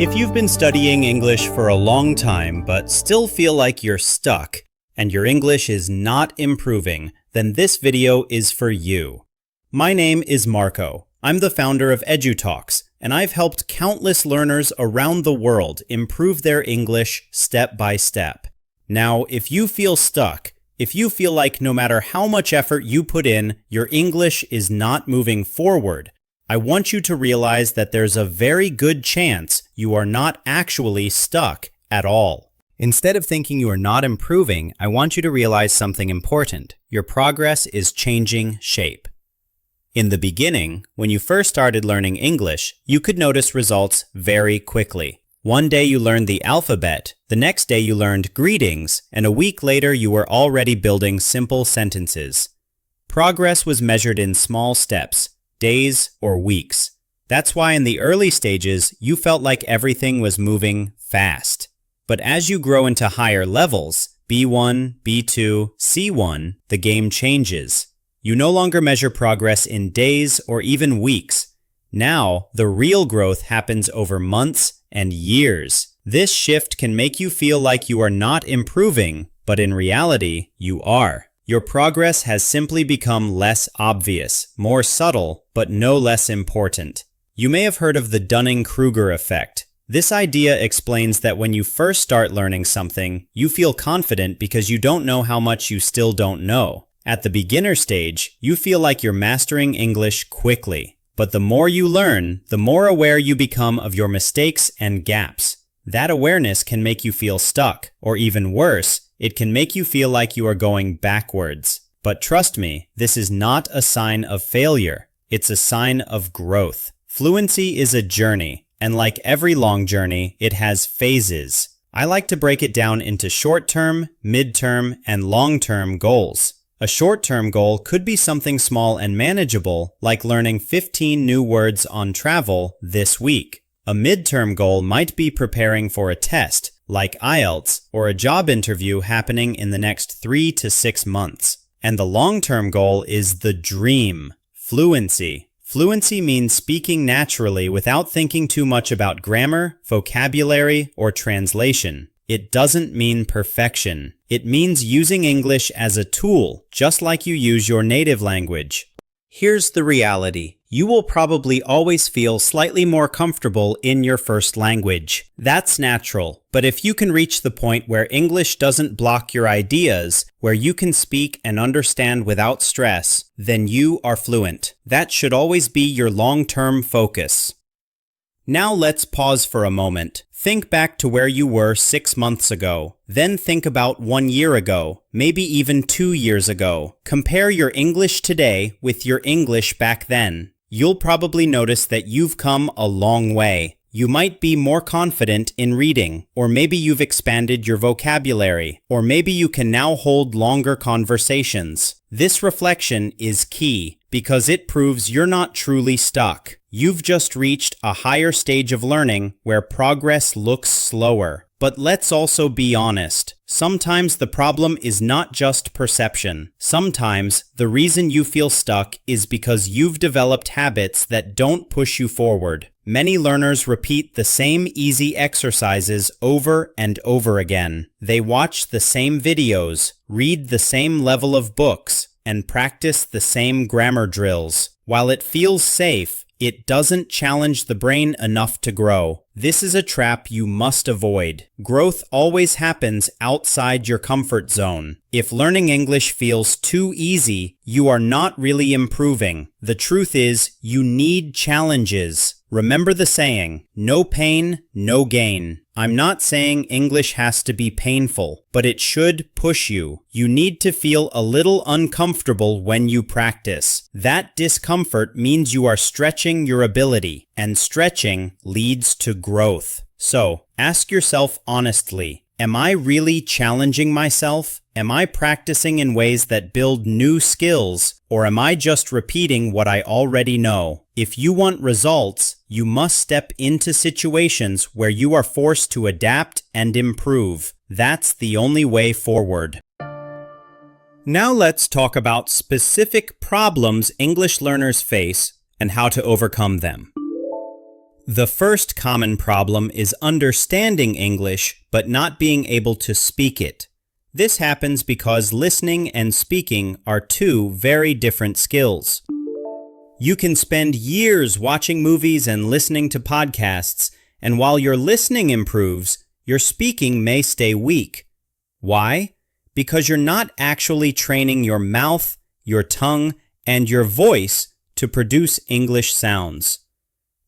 If you've been studying English for a long time but still feel like you're stuck and your English is not improving, then this video is for you. My name is Marco. I'm the founder of EduTalks, and I've helped countless learners around the world improve their English step by step. Now, if you feel stuck, if you feel like no matter how much effort you put in, your English is not moving forward, I want you to realize that there's a very good chance you are not actually stuck at all. Instead of thinking you are not improving, I want you to realize something important. Your progress is changing shape. In the beginning, when you first started learning English, you could notice results very quickly. One day you learned the alphabet, the next day you learned greetings, and a week later you were already building simple sentences. Progress was measured in small steps, days or weeks. That's why in the early stages, you felt like everything was moving fast. But as you grow into higher levels, B1, B2, C1, the game changes. You no longer measure progress in days or even weeks. Now, the real growth happens over months and years. This shift can make you feel like you are not improving, but in reality, you are. Your progress has simply become less obvious, more subtle, but no less important. You may have heard of the Dunning-Kruger effect. This idea explains that when you first start learning something, you feel confident because you don't know how much you still don't know. At the beginner stage, you feel like you're mastering English quickly. But the more you learn, the more aware you become of your mistakes and gaps. That awareness can make you feel stuck, or even worse, it can make you feel like you are going backwards. But trust me, this is not a sign of failure. It's a sign of growth. Fluency is a journey, and like every long journey, it has phases. I like to break it down into short-term, mid-term, and long-term goals. A short-term goal could be something small and manageable, like learning 15 new words on travel this week. A mid-term goal might be preparing for a test, like IELTS, or a job interview happening in the next 3 to 6 months. And the long-term goal is the dream, fluency. Fluency means speaking naturally without thinking too much about grammar, vocabulary, or translation. It doesn't mean perfection. It means using English as a tool, just like you use your native language. Here's the reality. You will probably always feel slightly more comfortable in your first language. That's natural, but if you can reach the point where English doesn't block your ideas, where you can speak and understand without stress, then you are fluent. That should always be your long-term focus. Now let's pause for a moment. Think back to where you were 6 months ago. Then think about 1 year ago, maybe even 2 years ago. Compare your English today with your English back then. You'll probably notice that you've come a long way. You might be more confident in reading, or maybe you've expanded your vocabulary, or maybe you can now hold longer conversations. This reflection is key because it proves you're not truly stuck. You've just reached a higher stage of learning where progress looks slower. But let's also be honest. Sometimes the problem is not just perception. Sometimes the reason you feel stuck is because you've developed habits that don't push you forward. Many learners repeat the same easy exercises over and over again. They watch the same videos, read the same level of books, and practice the same grammar drills. While it feels safe, it doesn't challenge the brain enough to grow. This is a trap you must avoid. Growth always happens outside your comfort zone. If learning English feels too easy, you are not really improving. The truth is, you need challenges. Remember the saying, no pain, no gain. I'm not saying English has to be painful, but it should push you. You need to feel a little uncomfortable when you practice. That discomfort means you are stretching your ability, and stretching leads to growth. So, ask yourself honestly, am I really challenging myself? Am I practicing in ways that build new skills, or am I just repeating what I already know? If you want results, you must step into situations where you are forced to adapt and improve. That's the only way forward. Now let's talk about specific problems English learners face and how to overcome them. The first common problem is understanding English but not being able to speak it. This happens because listening and speaking are two very different skills. You can spend years watching movies and listening to podcasts, and while your listening improves, your speaking may stay weak. Why? Because you're not actually training your mouth, your tongue, and your voice to produce English sounds.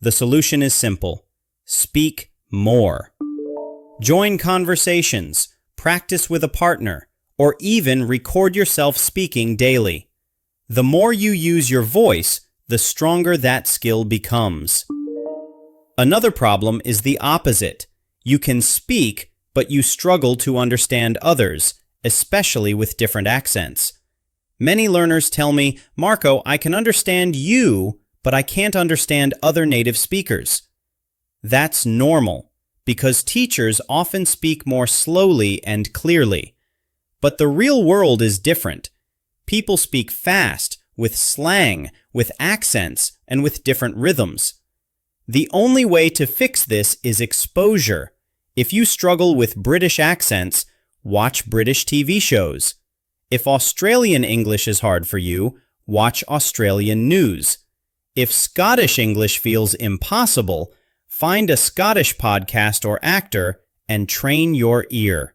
The solution is simple. Speak more. Join conversations, practice with a partner, or even record yourself speaking daily. The more you use your voice, the stronger that skill becomes. Another problem is the opposite. You can speak, but you struggle to understand others, especially with different accents. Many learners tell me, "Marco, I can understand you, but I can't understand other native speakers." That's normal, because teachers often speak more slowly and clearly. But the real world is different. People speak fast, with slang, with accents, and with different rhythms. The only way to fix this is exposure. If you struggle with British accents, watch British TV shows. If Australian English is hard for you, watch Australian news. If Scottish English feels impossible, find a Scottish podcast or actor and train your ear.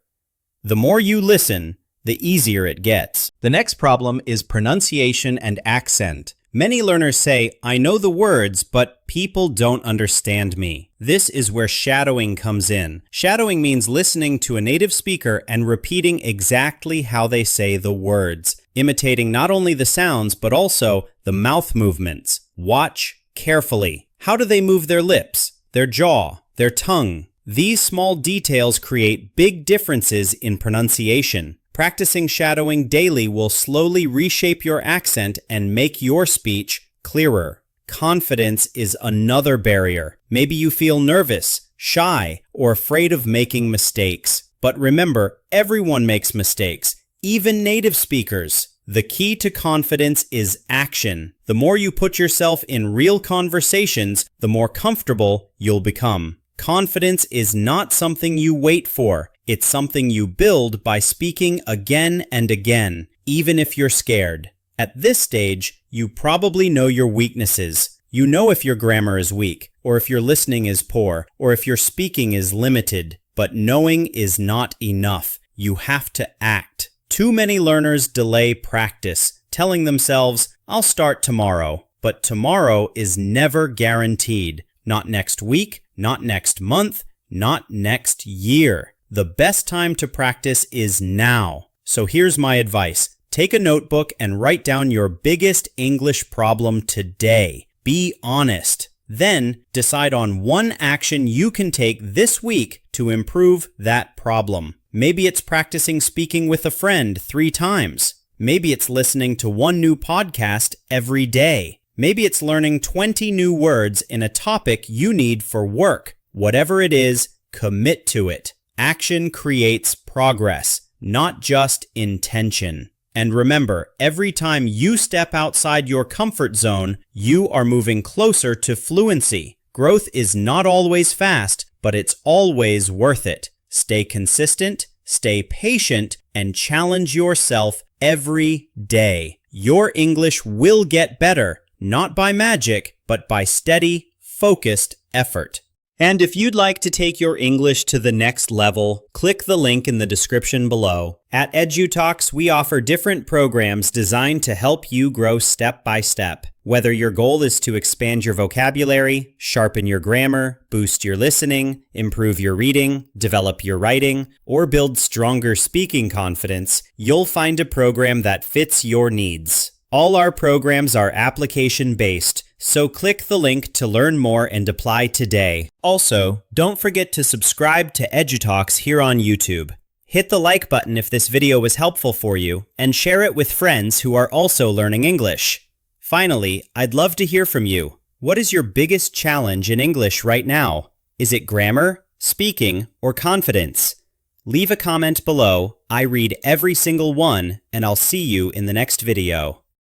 The more you listen, the easier it gets. The next problem is pronunciation and accent. Many learners say, "I know the words, but people don't understand me." This is where shadowing comes in. Shadowing means listening to a native speaker and repeating exactly how they say the words, imitating not only the sounds, but also the mouth movements. Watch carefully. How do they move their lips, their jaw, their tongue? These small details create big differences in pronunciation. Practicing shadowing daily will slowly reshape your accent and make your speech clearer. Confidence is another barrier. Maybe you feel nervous, shy, or afraid of making mistakes. But remember, everyone makes mistakes, even native speakers. The key to confidence is action. The more you put yourself in real conversations, the more comfortable you'll become. Confidence is not something you wait for. It's something you build by speaking again and again, even if you're scared. At this stage, you probably know your weaknesses. You know if your grammar is weak, or if your listening is poor, or if your speaking is limited. But knowing is not enough. You have to act. Too many learners delay practice, telling themselves, "I'll start tomorrow." But tomorrow is never guaranteed. Not next week, not next month, not next year. The best time to practice is now. So here's my advice. Take a notebook and write down your biggest English problem today. Be honest. Then decide on one action you can take this week to improve that problem. Maybe it's practicing speaking with a friend 3 times. Maybe it's listening to one new podcast every day. Maybe it's learning 20 new words in a topic you need for work. Whatever it is, commit to it. Action creates progress, not just intention. And remember, every time you step outside your comfort zone, you are moving closer to fluency. Growth is not always fast, but it's always worth it. Stay consistent, stay patient, and challenge yourself every day. Your English will get better, not by magic, but by steady, focused effort. And if you'd like to take your English to the next level, click the link in the description below. At EduTalks, we offer different programs designed to help you grow step by step. Whether your goal is to expand your vocabulary, sharpen your grammar, boost your listening, improve your reading, develop your writing, or build stronger speaking confidence, you'll find a program that fits your needs. All our programs are application-based, so click the link to learn more and apply today. Also, don't forget to subscribe to EduTalks here on YouTube. Hit the like button if this video was helpful for you, and share it with friends who are also learning English. Finally, I'd love to hear from you. What is your biggest challenge in English right now? Is it grammar, speaking, or confidence? Leave a comment below. I read every single one, and I'll see you in the next video.